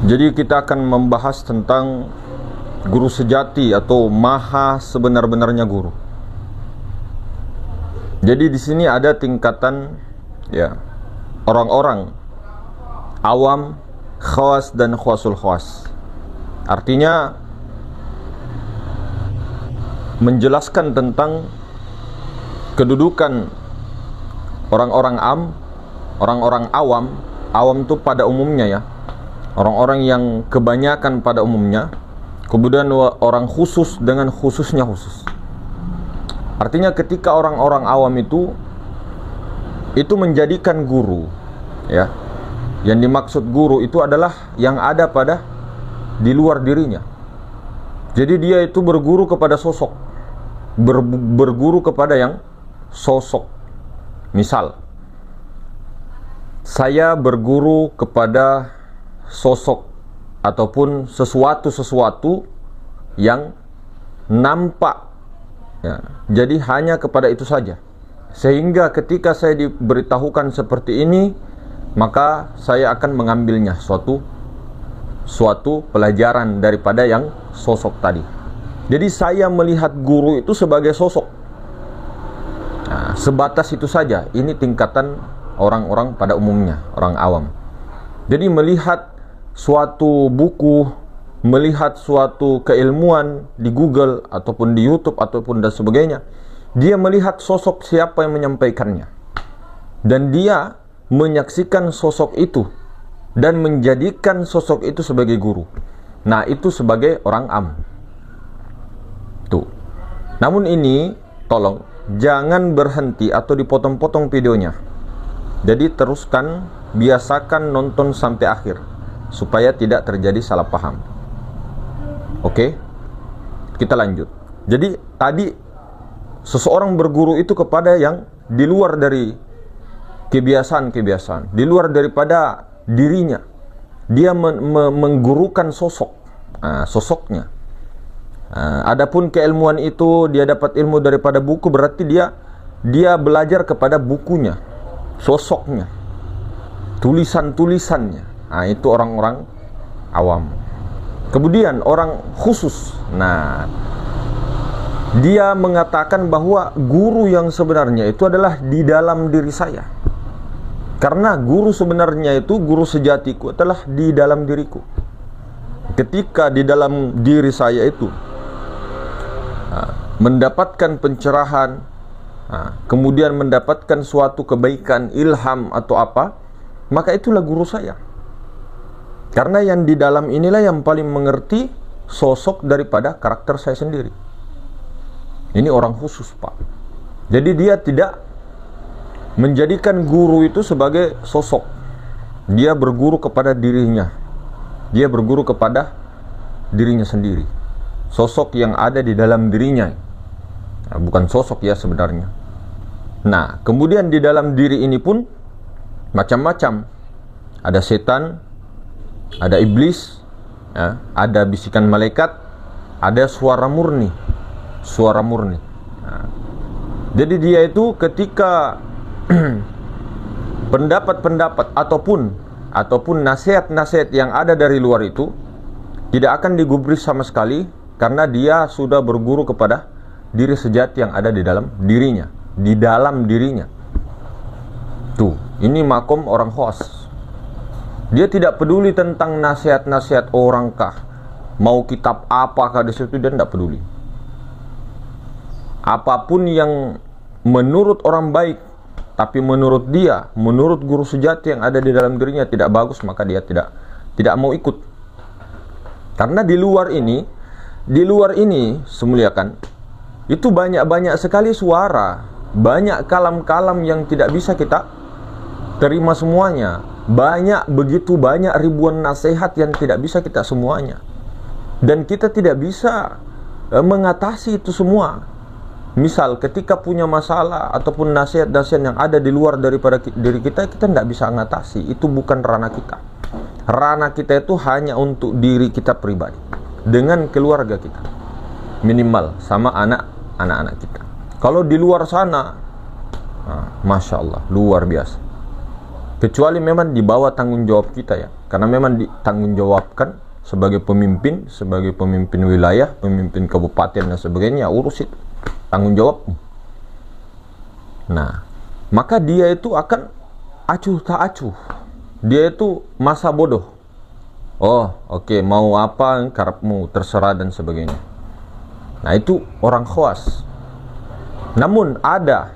Jadi kita akan membahas tentang guru sejati atau maha sebenar-benarnya guru. Jadi di sini ada tingkatan ya, orang-orang awam, khawas dan khawasul khawas. Artinya menjelaskan tentang kedudukan orang-orang orang-orang awam. Awam itu pada umumnya ya, orang-orang yang kebanyakan pada umumnya. Kemudian orang khusus dengan khususnya khusus. Artinya ketika orang-orang awam itu menjadikan guru ya. Yang dimaksud guru itu adalah yang ada pada di luar dirinya. Jadi dia itu berguru kepada sosok, berguru kepada yang sosok. Misal, saya berguru kepada sosok ataupun sesuatu yang nampak ya. Jadi hanya kepada itu saja. Sehingga ketika saya diberitahukan seperti ini, maka saya akan mengambilnya suatu pelajaran daripada yang sosok tadi. Jadi saya melihat guru itu sebagai sosok. Nah, sebatas itu saja. Ini tingkatan orang-orang pada umumnya, orang awam. Jadi melihat suatu buku, melihat suatu keilmuan di Google ataupun di YouTube ataupun dan sebagainya, dia melihat sosok siapa yang menyampaikannya, dan dia menyaksikan sosok itu dan menjadikan sosok itu sebagai guru. Nah, itu sebagai orang am. Tuh. Namun ini tolong jangan berhenti atau dipotong-potong videonya. Jadi teruskan, biasakan nonton sampai akhir supaya tidak terjadi salah paham. Oke? Kita lanjut. Jadi tadi seseorang berguru itu kepada yang di luar dari kebiasaan, di luar daripada dirinya. Dia menggurukan sosok, sosoknya. Adapun keilmuan itu dia dapat ilmu daripada buku, berarti dia belajar kepada bukunya, sosoknya, tulisannya. Nah, itu orang-orang awam. Kemudian orang khusus. Nah, dia mengatakan bahwa guru yang sebenarnya itu adalah di dalam diri saya. Karena guru sebenarnya itu, guru sejatiku adalah di dalam diriku. Ketika di dalam diri saya itu mendapatkan pencerahan, kemudian mendapatkan suatu kebaikan, ilham atau apa, maka itulah guru saya. Karena yang di dalam inilah yang paling mengerti sosok daripada karakter saya sendiri. Ini orang khusus, Pak. Jadi dia tidak menjadikan guru itu sebagai sosok. Dia berguru kepada dirinya. Dia berguru kepada dirinya sendiri. Sosok yang ada di dalam dirinya. Nah, bukan sosok ya sebenarnya. Nah, kemudian di dalam diri ini pun macam-macam. Ada setan, ada iblis, ya, ada bisikan malaikat, ada suara murni. Nah, jadi dia itu ketika pendapat-pendapat ataupun nasihat-nasihat yang ada dari luar itu tidak akan digubris sama sekali, karena dia sudah berguru kepada diri sejati yang ada di dalam dirinya, Tuh, ini makom orang khos. Dia tidak peduli tentang nasihat-nasihat orang kah, mau kitab apakah di situ, dia tidak peduli. Apapun yang menurut orang baik, tapi menurut dia, menurut guru sejati yang ada di dalam dirinya tidak bagus, maka dia tidak mau ikut. Karena di luar ini semuliakan, itu banyak sekali suara, banyak kalam-kalam yang tidak bisa kita terima semuanya. Begitu banyak ribuan nasihat yang tidak bisa kita semuanya. Dan kita tidak bisa mengatasi itu semua. Misal ketika punya masalah ataupun nasihat-nasihat yang ada di luar daripada diri kita tidak bisa mengatasi. Itu bukan ranah kita. Ranah kita itu hanya untuk diri kita pribadi, dengan keluarga kita, minimal sama anak-anak kita. Kalau di luar sana, Masya Allah, luar biasa. Kecuali memang di bawah tanggung jawab kita ya. Karena memang ditanggung jawabkan sebagai pemimpin wilayah, pemimpin kabupaten dan sebagainya, urus itu. Tanggung jawab. Nah, maka dia itu akan acuh tak acuh. Dia itu masa bodoh. Oh, oke, mau apa karepmu, terserah dan sebagainya. Nah, itu orang khawas. Namun ada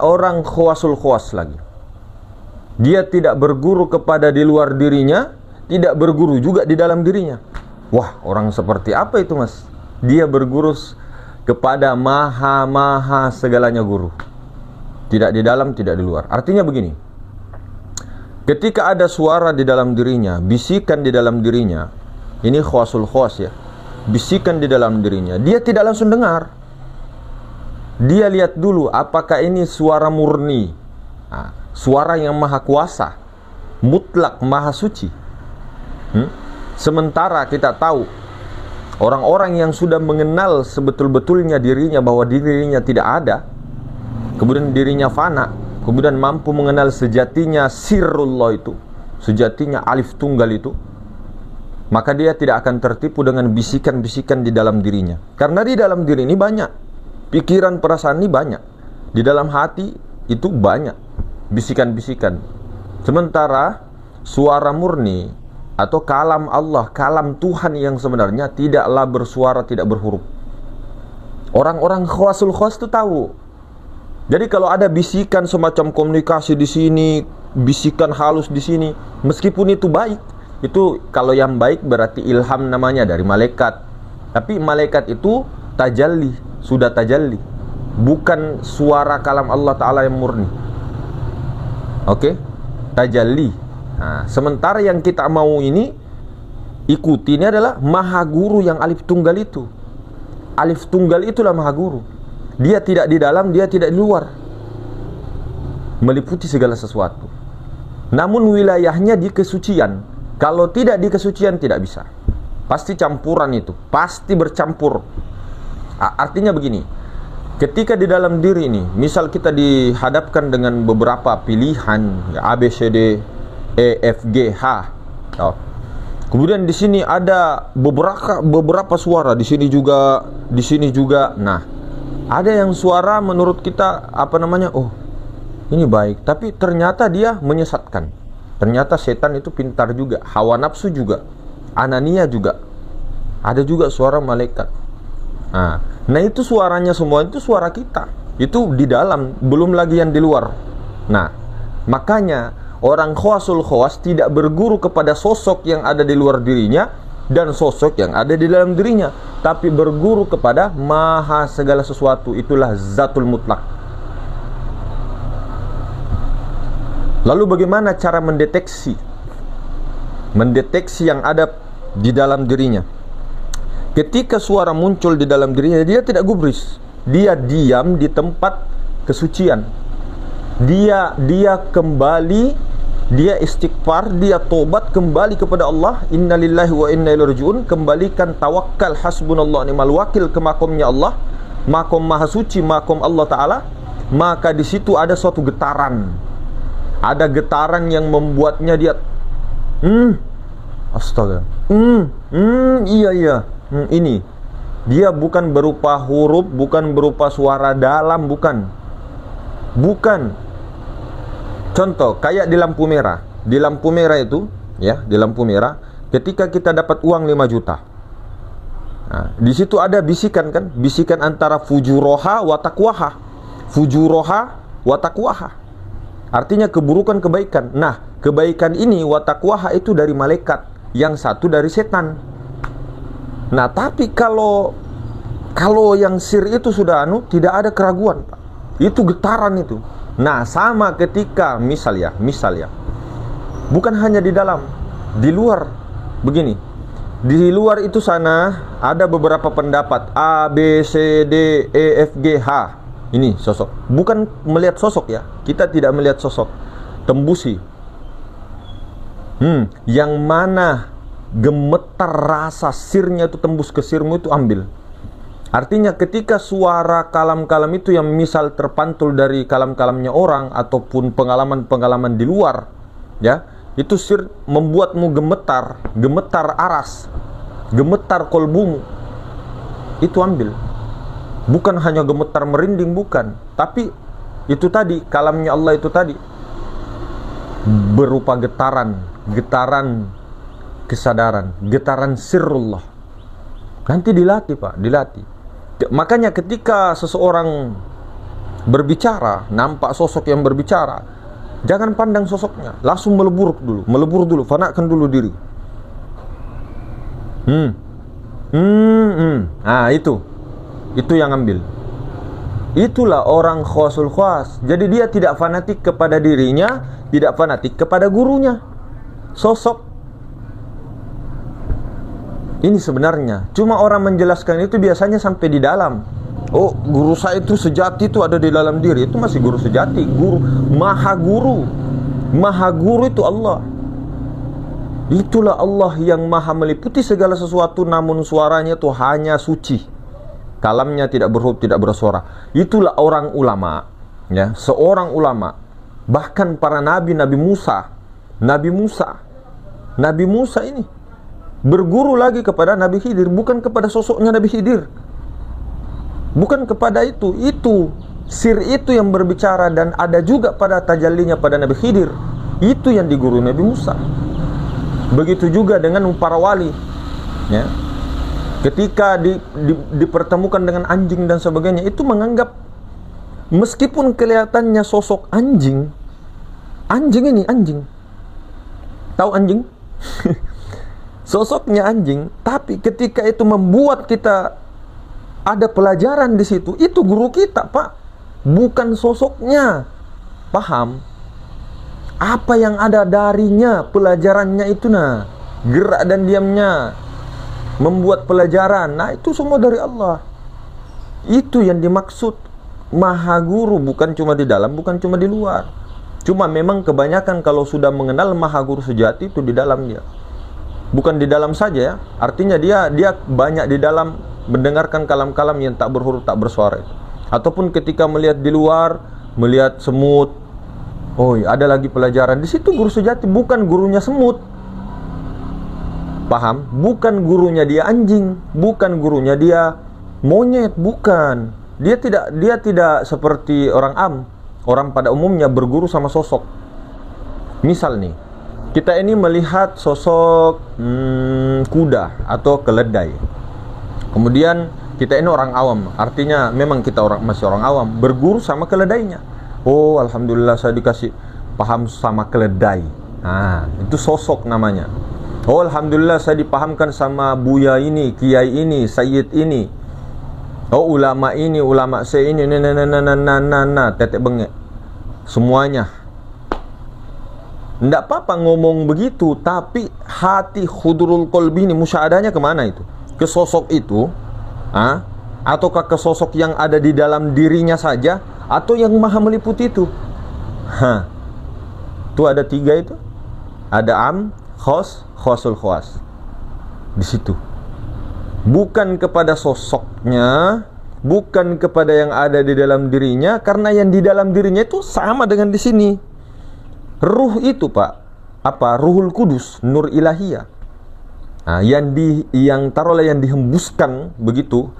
orang khawasul khawas lagi. Dia tidak berguru kepada di luar dirinya, tidak berguru juga di dalam dirinya. Wah, orang seperti apa itu, Mas? Dia berguru kepada maha segalanya guru. Tidak di dalam, tidak di luar. Artinya begini. Ketika ada suara di dalam dirinya, bisikan di dalam dirinya, ini khawasul khawas ya, bisikan di dalam dirinya, dia tidak langsung dengar. Dia lihat dulu apakah ini suara murni, suara yang maha kuasa, mutlak, maha suci. Sementara kita tahu orang-orang yang sudah mengenal sebetul-betulnya dirinya, bahwa dirinya tidak ada, kemudian dirinya fana, kemudian mampu mengenal sejatinya sirrullah itu, sejatinya alif tunggal itu, maka dia tidak akan tertipu dengan bisikan-bisikan di dalam dirinya. Karena di dalam diri ini banyak pikiran, perasaan ini banyak. Di dalam hati itu banyak bisikan-bisikan. Sementara suara murni atau kalam Allah, kalam Tuhan yang sebenarnya tidaklah bersuara, tidak berhuruf. Orang-orang khawasul khawas itu tahu. Jadi kalau ada bisikan semacam komunikasi di sini, bisikan halus di sini, meskipun itu baik, itu kalau yang baik berarti ilham namanya dari malaikat. Tapi malaikat itu tajalli, sudah tajalli, bukan suara kalam Allah Ta'ala yang murni. Oke? Tajalli. Nah, sementara yang kita mau ini ikuti ini adalah maha guru yang alif tunggal itu. Alif tunggal itulah maha guru. Dia tidak di dalam, dia tidak di luar, meliputi segala sesuatu. Namun wilayahnya di kesucian. Kalau tidak di kesucian tidak bisa. Pasti campuran itu, pasti bercampur. Artinya begini, ketika di dalam diri ini, misal kita dihadapkan dengan beberapa pilihan, ya, A, B, C, D, E, F, G, H. Oh. Kemudian di sini ada beberapa suara, di sini juga. Nah, ada yang suara menurut kita oh, ini baik, tapi ternyata dia menyesatkan. Ternyata setan itu pintar juga, hawa nafsu juga, anania juga. Ada juga suara malaikat. Nah, itu suaranya semua itu suara kita. Itu di dalam, belum lagi yang di luar. Nah, makanya orang khawasul khawas tidak berguru kepada sosok yang ada di luar dirinya dan sosok yang ada di dalam dirinya, tapi berguru kepada maha segala sesuatu. Itulah zatul mutlak. Lalu bagaimana cara mendeteksi yang ada di dalam dirinya? Ketika suara muncul di dalam dirinya, dia tidak gubris, dia diam di tempat kesucian. Dia kembali, dia istighfar, dia tobat kembali kepada Allah. Innalillahi wa inna ilaihi rajiun. Kembalikan tawakal, hasbunallah ni'mal wakil ke makomnya Allah, makom maha suci, makom Allah Ta'ala. Maka di situ ada suatu getaran. Ada getaran yang membuatnya dia astaga. Iya. Ini dia bukan berupa huruf, bukan berupa suara dalam, bukan. Contoh kayak di lampu merah. Di lampu merah itu, ya, di lampu merah, ketika kita dapat uang 5 juta. Nah, di situ ada bisikan kan? Bisikan antara fujuroha wa taqwaha. Fujuroha wa taqwaha. Artinya keburukan kebaikan. Nah, kebaikan ini wa taqwaha itu dari malaikat, yang satu dari setan. Nah, tapi kalau yang sir itu sudah tidak ada keraguan, Pak. Itu getaran itu. Nah, sama ketika misal ya, bukan hanya di dalam, di luar. Begini, di luar itu sana ada beberapa pendapat A, B, C, D, E, F, G, H. Ini sosok. Bukan melihat sosok ya. Kita tidak melihat sosok. Tembusi. Yang mana gemetar rasa sirnya itu tembus ke sirmu itu ambil. Artinya ketika suara kalam-kalam itu yang misal terpantul dari kalam-kalamnya orang ataupun pengalaman-pengalaman di luar, ya, itu membuatmu gemetar aras, gemetar kolbumu, itu ambil. Bukan hanya gemetar merinding, bukan, tapi itu tadi kalamnya Allah itu tadi berupa getaran kesadaran, getaran sirrullah. Nanti dilatih, Pak, dilatih. Makanya ketika seseorang berbicara, nampak sosok yang berbicara, jangan pandang sosoknya, langsung melebur dulu, fanakan dulu diri. Nah, itu yang ambil. Itulah orang khawasul khawas. Jadi dia tidak fanatik kepada dirinya, tidak fanatik kepada gurunya, sosok. Ini sebenarnya cuma orang menjelaskan itu biasanya sampai di dalam. Oh, guru saya itu sejati itu ada di dalam diri. Itu masih guru sejati. Maha guru itu Allah. Itulah Allah yang maha meliputi segala sesuatu, namun suaranya itu hanya suci. Kalamnya tidak berhuruf, tidak bersuara. Itulah orang ulama, ya, seorang ulama. Bahkan para nabi Musa ini berguru lagi kepada Nabi Khidir, bukan kepada sosoknya Nabi Khidir, bukan kepada itu sir itu yang berbicara, dan ada juga pada tajallinya pada Nabi Khidir, itu yang diguru Nabi Musa. Begitu juga dengan para wali, ya, ketika dipertemukan dengan anjing dan sebagainya, itu menganggap meskipun kelihatannya sosok anjing ini anjing, tahu anjing? Sosoknya anjing, tapi ketika itu membuat kita ada pelajaran di situ, itu guru kita, Pak, bukan sosoknya. Paham? Apa yang ada darinya, pelajarannya itu, nah, gerak dan diamnya, membuat pelajaran, nah itu semua dari Allah. Itu yang dimaksud maha guru, bukan cuma di dalam, bukan cuma di luar. Cuma memang kebanyakan kalau sudah mengenal maha guru sejati itu di dalam dia. Bukan di dalam saja, ya. Artinya dia banyak di dalam mendengarkan kalam-kalam yang tak berhuruf, tak bersuara. Ataupun ketika melihat di luar, melihat semut, oh, ada lagi pelajaran. Di situ guru sejati, bukan gurunya semut. Paham? Bukan gurunya dia anjing, bukan gurunya dia monyet, bukan. Dia tidak seperti orang pada umumnya berguru sama sosok. Misal nih, kita ini melihat sosok kuda atau keledai. Kemudian kita ini orang awam, artinya memang kita masih orang awam, berguru sama keledainya. Oh, alhamdulillah saya dikasih paham sama keledai. Nah, itu sosok namanya. Oh, alhamdulillah saya dipahamkan sama buya ini, kiai ini, sayyid ini. Oh, ulama ini, ulama saya ini, tetek bengek. Semuanya. Tidak apa-apa ngomong begitu, tapi hati khudurul qalbi ini musyaadahnya kemana itu? Ke sosok itu, ataukah ke sosok yang ada di dalam dirinya saja, atau yang maha meliputi itu? Itu ada 3 itu. Ada khasul khawas. Di situ. Bukan kepada sosoknya, bukan kepada yang ada di dalam dirinya, karena yang di dalam dirinya itu sama dengan di sini. Ruh itu, Pak, Ruhul Kudus, Nur Ilahiyah. Nah, yang dihembuskan begitu,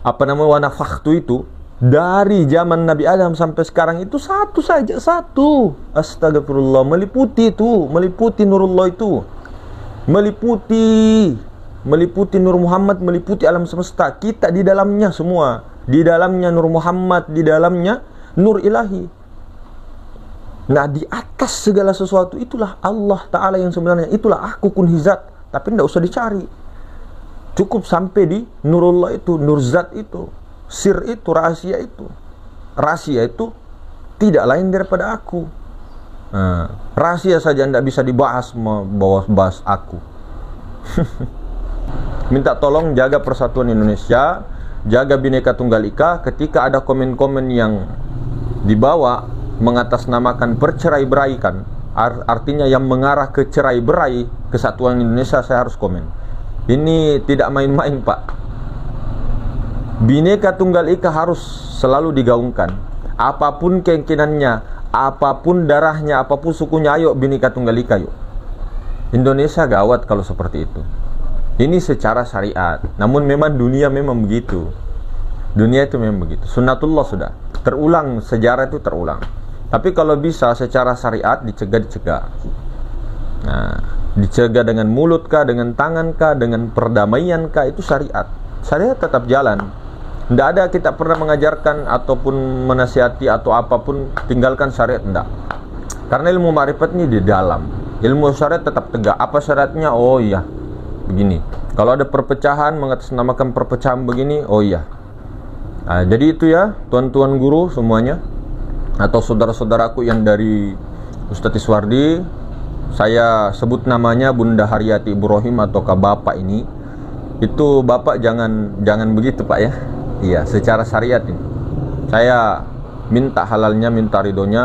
wa nafakhtu itu dari zaman Nabi Adam sampai sekarang itu satu saja, satu. Astagfirullah, meliputi Nurullah itu. Meliputi Nur Muhammad, meliputi alam semesta. Kita di dalamnya semua. Di dalamnya Nur Muhammad, di dalamnya Nur Ilahi. Nah, di atas segala sesuatu itulah Allah Ta'ala yang sebenarnya. Itulah aku kun hizat. Tapi tidak usah dicari. Cukup sampai di Nurullah itu, Nurzat itu, Sir itu, rahasia itu. Rahasia itu tidak lain daripada aku. Nah, rahasia saja tidak bisa dibahas, bahas aku. Minta tolong jaga persatuan Indonesia, jaga Bhinneka Tunggal Ika. Ketika ada komen-komen yang dibawa mengatasnamakan percerai-beraikan, artinya yang mengarah ke cerai-berai kesatuan Indonesia, saya harus komen. Ini tidak main-main, Pak. Bineka Tunggal Ika harus selalu digaungkan. Apapun keyakinannya, apapun darahnya, apapun sukunya, ayo Bineka Tunggal Ika yuk. Indonesia gawat kalau seperti itu. Ini secara syariat. Namun memang dunia memang begitu. Dunia itu memang begitu. Sunnatullah sudah. Terulang, sejarah itu terulang. Tapi kalau bisa secara syariat dicegah. Nah, dicegah dengan mulut kah, dengan tangan kah, dengan perdamaian kah, itu syariat. Syariat tetap jalan. Tidak ada kita pernah mengajarkan ataupun menasihati atau apapun tinggalkan syariat, tidak. Karena ilmu ma'rifat ini di dalam. Ilmu syariat tetap tegak. Apa syaratnya? Oh iya, begini. Kalau ada perpecahan, mengatasnamakan perpecahan begini, oh iya. Nah, jadi itu ya, tuan-tuan guru semuanya, atau saudara-saudaraku yang dari Ustadz Iswardi, saya sebut namanya Bunda Haryati Ibrahim ataukah Bapak ini. Itu Bapak jangan begitu Pak ya. Iya, secara syariat ini. Saya minta halalnya, minta ridhonya.